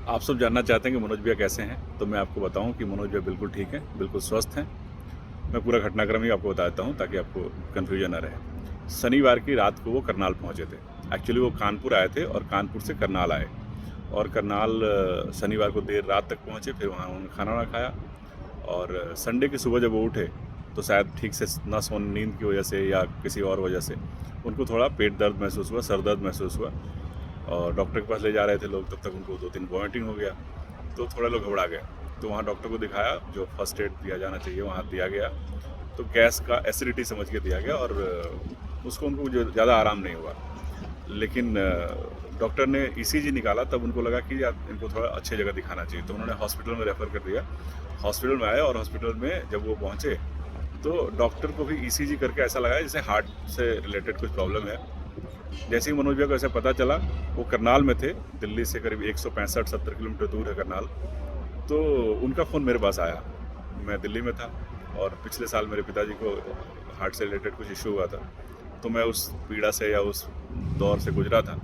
आप सब जानना चाहते हैं कि मनोज भैया कैसे हैं, तो मैं आपको बताऊं कि मनोज भैया बिल्कुल ठीक हैं, बिल्कुल स्वस्थ हैं। मैं पूरा घटनाक्रम ही आपको बता देता हूं ताकि आपको कन्फ्यूजन ना रहे। शनिवार की रात को वो करनाल पहुंचे थे। एक्चुअली वो कानपुर आए थे और कानपुर से करनाल आए, और करनाल शनिवार को देर रात तक पहुंचे। फिर वहाँ उन्होंने खाना वाना खाया, और संडे की सुबह जब वो उठे तो शायद ठीक से ना सोने, नींद की वजह से या किसी और वजह से उनको थोड़ा पेट दर्द महसूस हुआ, सर दर्द महसूस हुआ, और डॉक्टर के पास ले जा रहे थे लोग। तब तक उनको 2-3 वॉमिटिंग हो गया, तो थोड़ा लोग घबरा गए। तो वहाँ डॉक्टर को दिखाया, जो फर्स्ट एड दिया जाना चाहिए वहाँ दिया गया। तो गैस का एसिडिटी समझ के दिया गया, और उसको उनको जो ज़्यादा आराम नहीं हुआ। लेकिन डॉक्टर ने ईसीजी निकाला, तब उनको लगा कि यार इनको थोड़ा अच्छी जगह दिखाना चाहिए, तो उन्होंने हॉस्पिटल में रेफ़र कर दिया। हॉस्पिटल में आए, और हॉस्पिटल में जब वो पहुँचे तो डॉक्टर को भी ईसीजी करके ऐसा लगा जैसे हार्ट से रिलेटेड कुछ प्रॉब्लम है। जैसे ही मनोज भैया को ऐसा पता चला, वो करनाल में थे, दिल्ली से करीब 165-70 किलोमीटर दूर है करनाल। तो उनका फ़ोन मेरे पास आया, मैं दिल्ली में था, और पिछले साल मेरे पिताजी को हार्ट से रिलेटेड कुछ इशू हुआ था, तो मैं उस पीड़ा से या उस दौर से गुजरा था।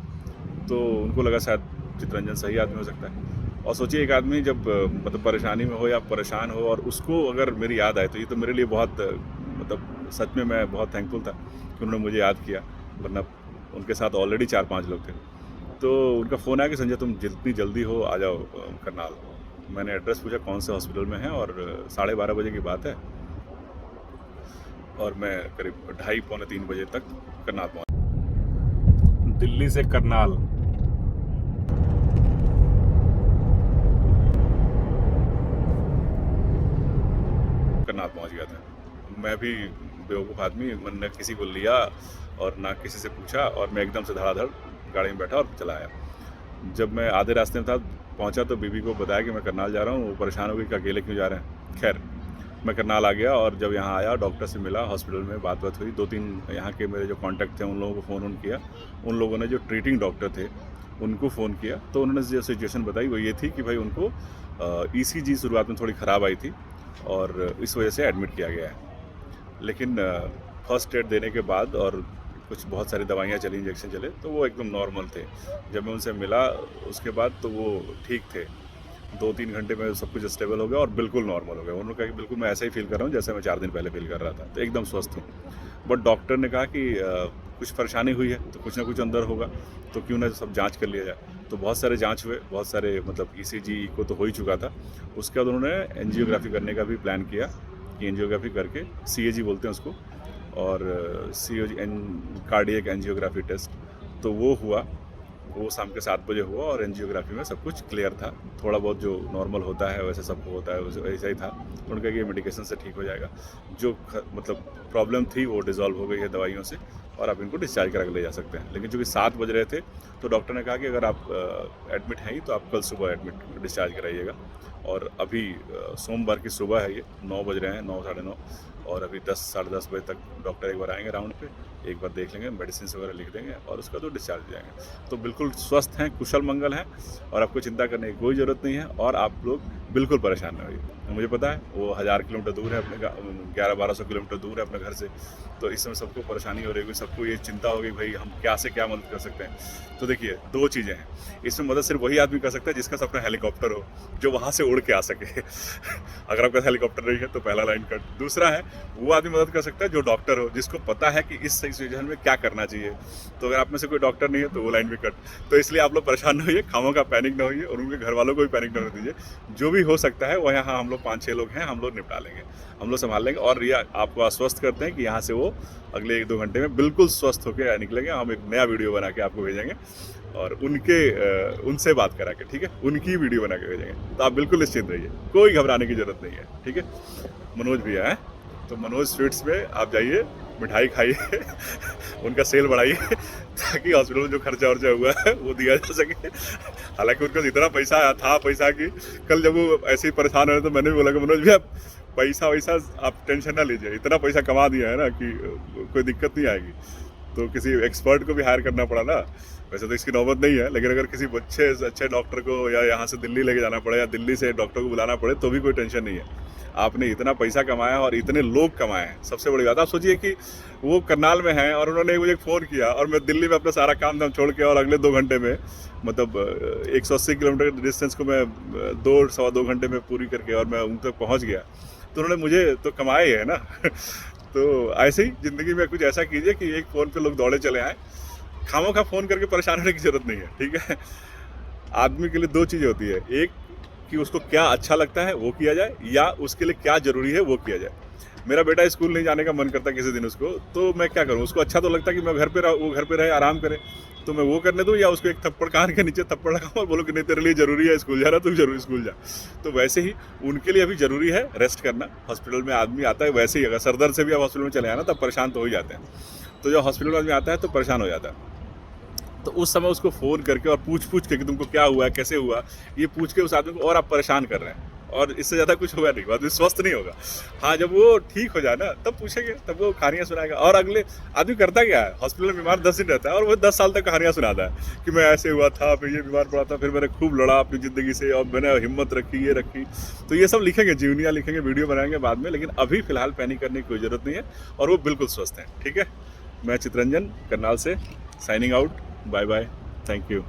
तो उनको लगा शायद चितरंजन सही आदमी हो सकता है। और सोचिए, एक आदमी जब मतलब परेशानी में हो या परेशान हो, और उसको अगर मेरी याद आए, तो ये तो मेरे लिए बहुत मतलब सच में मैं बहुत थैंकफुल था कि उन्होंने मुझे याद किया, वरना उनके साथ ऑलरेडी 4-5 लोग थे। तो उनका फ़ोन आया कि संजय तुम जितनी जल्दी हो आ जाओ करनाल। मैंने एड्रेस पूछा कौन से हॉस्पिटल में है, और 12:30 बजे की बात है, और मैं करीब 2:30-3 बजे तक करनाल पहुँचा। दिल्ली से करनाल पहुँच गया था। मैं भी बेवकूफ़ आदमी, मैंने किसी को लिया और ना किसी से पूछा, और मैं एकदम से धड़ाधड़ गाड़ी में बैठा और चला आया। जब मैं आधे रास्ते में था, पहुंचा, तो बीवी को बताया कि मैं करनाल जा रहा हूँ। वो परेशान हो गई कि अकेले क्यों जा रहे हैं। खैर, मैं करनाल आ गया, और जब यहाँ आया, डॉक्टर से मिला, हॉस्पिटल में बात हुई। 2-3 यहाँ के मेरे जो कॉन्टैक्ट थे उन लोगों को फ़ोन किया। उन लोगों ने जो ट्रीटिंग डॉक्टर थे उनको फ़ोन किया, तो उन्होंने जो सिचुएशन बताई वो ये थी कि भाई उनको ईसीजी शुरुआत में थोड़ी ख़राब आई थी, और इस वजह से एडमिट किया गया है। लेकिन फर्स्ट एड देने के बाद और कुछ बहुत सारी दवाइयाँ चली, इंजेक्शन चले, तो वो एकदम नॉर्मल थे। जब मैं उनसे मिला उसके बाद, तो वो ठीक थे। 2-3 घंटे में सब कुछ स्टेबल हो गया और बिल्कुल नॉर्मल हो गया। उन्होंने कहा कि बिल्कुल मैं ऐसा ही फील कर रहा हूँ जैसे मैं 4 दिन पहले फील कर रहा था, तो एकदम स्वस्थ हूँ। बट डॉक्टर ने कहा कि कुछ परेशानी हुई है तो कुछ ना कुछ अंदर होगा, तो क्यों ना सब जांच कर लिया जाए। तो बहुत सारे जांच हुए, बहुत सारे, मतलब ईसीजी को तो हो ही चुका था। उसके बाद उन्होंने एंजियोग्राफी करने का भी प्लान किया, कि एंजियोग्राफी करके, सीएजी बोलते हैं उसको, और सीओजी कार्डियक एंजियोग्राफी टेस्ट, तो वो हुआ। वो शाम के 7 बजे हुआ, और एंजियोग्राफी में सब कुछ क्लियर था। थोड़ा बहुत जो नॉर्मल होता है वैसे सबको होता है, वैसा ही था। उन्होंने कहा कि मेडिकेशन से ठीक हो जाएगा। जो मतलब प्रॉब्लम थी वो डिज़ॉल्व हो गई है दवाइयों से, और आप इनको डिस्चार्ज करा के ले जा सकते हैं। लेकिन चूँकि 7 बज रहे थे, तो डॉक्टर ने कहा कि अगर आप एडमिट हैं ही, तो आप कल सुबह डिस्चार्ज कराइएगा। और अभी सोमवार की सुबह है, ये 9 बज रहे हैं, 9 साढ़े 9, और अभी 10 साढ़े 10 बजे तक डॉक्टर एक बार आएंगे राउंड पे, एक बार देख लेंगे, मेडिसिन वगैरह लिख देंगे, और उसका तो डिस्चार्ज हो जाएंगे। तो बिल्कुल स्वस्थ हैं, कुशल मंगल हैं, और आपको चिंता करने की कोई ज़रूरत नहीं है, और आप लोग बिल्कुल परेशान नहीं होइए। मुझे पता है वो 1000 किलोमीटर दूर है, अपने 1100-1200 किलोमीटर दूर है अपने घर से, तो इस समय सबको परेशानी हो रही होगी, सबको ये चिंता होगी भाई हम क्या से क्या मदद कर सकते हैं। तो देखिए, 2 चीज़ें हैं इसमें, मदद सिर्फ वही आदमी कर सकता है जिसका सपना हेलीकॉप्टर हो, जो वहाँ से उड़ के आ सके। अगर आपका हेलीकॉप्टर नहीं है तो पहला लाइन कट। दूसरा है, वो आदमी मदद कर सकता है जो डॉक्टर हो, जिसको पता है कि इस सिचुएशन में क्या करना चाहिए। तो अगर आप में से कोई डॉक्टर नहीं है तो वो लाइन भी कट। तो इसलिए आप लोग परेशान न होइए, खामों का पैनिक ना होइए, और उनके घर वालों को भी पैनिक न होने दीजिए। जो भी हो सकता है वो यहाँ हम लोग 5-6 लोग हैं, हम लोग निपटा लेंगे, हम लोग संभाल लेंगे। और ये आपको आश्वस्त करते हैं कि यहाँ से वो अगले 1-2 घंटे में बिल्कुल स्वस्थ होकर निकलेंगे। हम एक नया वीडियो बना के आपको भेजेंगे, और उनसे बात करा के, ठीक है, उनकी वीडियो बना के भेजेंगे। तो आप बिल्कुल निश्चिंत रहिए, कोई घबराने की ज़रूरत नहीं है, ठीक है। मनोज भैया हैं, तो मनोज स्वीट्स में आप जाइए, मिठाई खाइए, उनका सेल बढ़ाइए, ताकि हॉस्पिटल में जो खर्चा वर्चा हुआ है वो दिया जा सके। हालांकि उनका इतना पैसा था, पैसा की कल जब वो ऐसे ही परेशान हो रहे, तो मैंने भी बोला कि मनोज भैया पैसा वैसा आप टेंशन ना लीजिए, इतना पैसा कमा दिया है ना कि कोई दिक्कत नहीं आएगी। तो किसी एक्सपर्ट को भी हायर करना पड़ा ना, वैसे तो इसकी नौबत नहीं है, लेकिन अगर किसी अच्छे डॉक्टर को या यहाँ से दिल्ली लेके जाना पड़े, या दिल्ली से डॉक्टर को बुलाना पड़े, तो भी कोई टेंशन नहीं है। आपने इतना पैसा कमाया और इतने लोग कमाए हैं, सबसे बड़ी बात। आप सोचिए कि वो करनाल में हैं, और उन्होंने मुझे फ़ोन किया, और मैं दिल्ली में अपना सारा काम धाम छोड़ के, और अगले 2 घंटे में मतलब 180 किलोमीटर की डिस्टेंस को मैं 2 सवा 2 घंटे में पूरी करके और मैं उन तक पहुँच गया। तो उन्होंने मुझे तो कमाया ही है ना। तो ऐसे ही ज़िंदगी में कुछ ऐसा कीजिए कि एक फ़ोन पे लोग दौड़े चले आएँ। खामख़ा फ़ोन करके परेशान होने की ज़रूरत नहीं है, ठीक है? आदमी के लिए 2 चीज़ें होती है, एक कि उसको क्या अच्छा लगता है वो किया जाए या उसके लिए क्या ज़रूरी है वो किया जाए। मेरा बेटा स्कूल नहीं जाने का मन करता किसी दिन उसको, तो मैं क्या करूँ? उसको अच्छा तो लगता है कि मैं घर पे वो घर पे रहे, आराम करे, तो मैं वो करने दूँ या उसको एक थप्पड़ कान के नीचे थप्पड़ लगाऊँ और बोलूँ कि नहीं तेरे लिए ज़रूरी है स्कूल जाना, तू ज़रूर स्कूल जा। तो वैसे ही उनके लिए भी ज़रूरी है रेस्ट करना। हॉस्पिटल में आदमी आता है वैसे ही, अगर सर दर्द से भी आप हॉस्पिटल में चले आए ना तब परेशान तो हो ही जाते हैं। तो जब हॉस्पिटल में आदमी आता है तो परेशान हो जाता है। तो उस समय उसको फ़ोन करके और पूछ-पूछ के कि तुमको क्या हुआ है, कैसे हुआ? ये पूछ के उस आदमी को और आप परेशान कर रहे हैं और इससे ज़्यादा कुछ होगा नहीं, आदमी स्वस्थ नहीं होगा। हाँ, जब वो ठीक हो जाए ना तब पूछेंगे, तब वो कहानियाँ सुनाएगा और अगले आदमी करता क्या है, हॉस्पिटल में बीमार 10 दिन रहता है और वो 10 साल तक कहानियाँ सुनाता है कि मैं ऐसे हुआ था, फिर ये बीमार पड़ा था, फिर मैंने खूब लड़ा अपनी ज़िंदगी से और मैंने हिम्मत रखी, ये रखी। तो ये सब लिखेंगे, जीवनियाँ लिखेंगे, वीडियो बनाएँगे बाद में, लेकिन अभी फ़िलहाल पैनिक करने की कोई ज़रूरत नहीं है और वो बिल्कुल स्वस्थ हैं, ठीक है? मैं चितरंजन करनाल से signing out. Bye bye. Thank you.